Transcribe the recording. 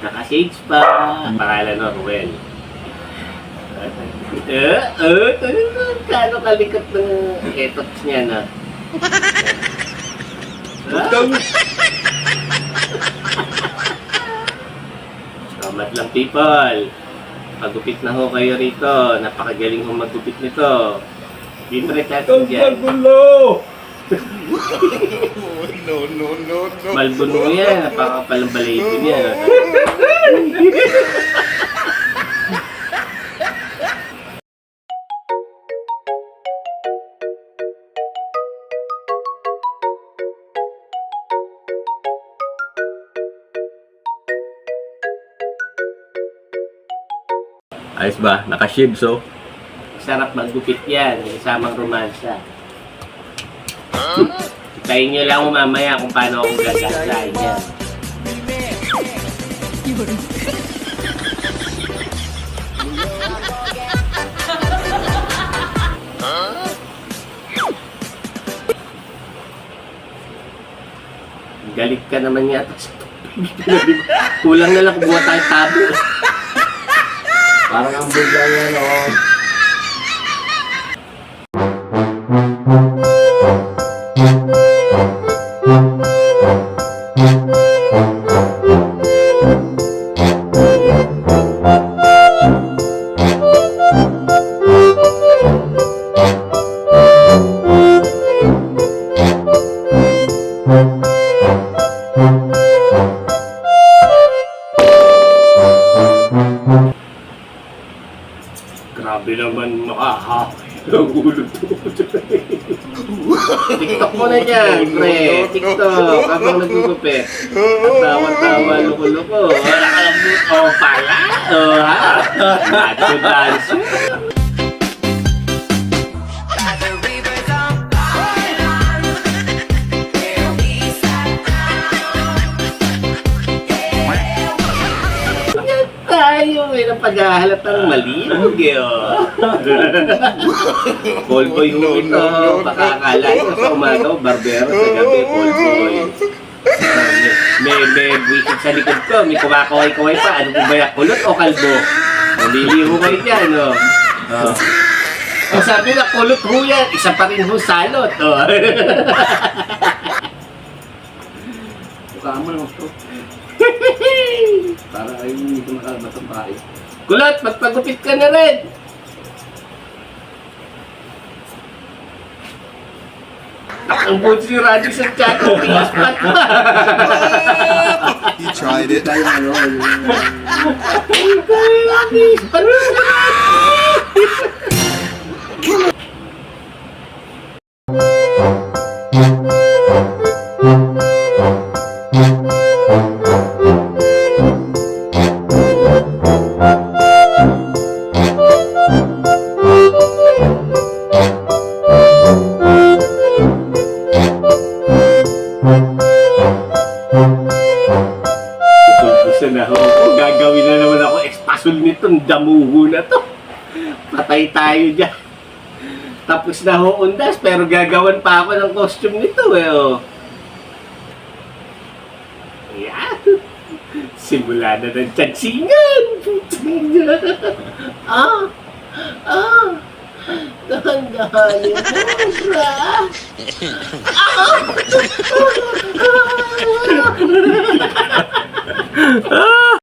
Naka-shades pa. Pangalan no, Ruel. Kano kalikot ng etots niya na. Salamat lang people. Pagupit na ho kayo rito. Napakagaling ho magupit nito. Libre natin dyan. No. Malbuno yan. Napakapalang balito niya. Ayos ba? Naka-shibs oh. Sarap maggupit yan. Kasamang romansa. Tayin nyo lang mamaya kung paano ako gagasahin yan. Galit ka naman yata sa tubig. Kulang na lang kung buha tayo tabo. Parang ang bigla yan oh. Grabe naman makahapay ang ulo to. TikTok mo na dyan, pre. TikTok, habang nagugupit. At tawa-tawa, loko-loko. Wala ka lang mo. Oh, pala. Oh, ha? Dance. Tayo, may nang paghahalatang malibog eh, oh. Callboy ho ito. Baka akala nyo sa umaga, barbero sa gabi, callboy. May buwisit sa likod ko, may kumakaway-kaway pa. Ano po ba yan? Kulot o kalbo? Naliliho kayo dyan, oh. Ang sabi na, kulot ho yan, isa pa rin ho salot, oh. Mukha mo lang ito. Para ay hindi ko nakabatang tayo. Kulot, magpagupit ka na rin. Ang buti si Randy sa chat, pilas pa. He tried it. Tayo ano. Gusto na ho ako, gagawin na naman ako espasol nitong damuho na to. Patay tayo dyan. Tapos na ho undas, pero gagawan pa ako ng costume nito eh, oh. Yan. Simula na ng tsansingan. Dahan-dahanin mo, bra. Ah!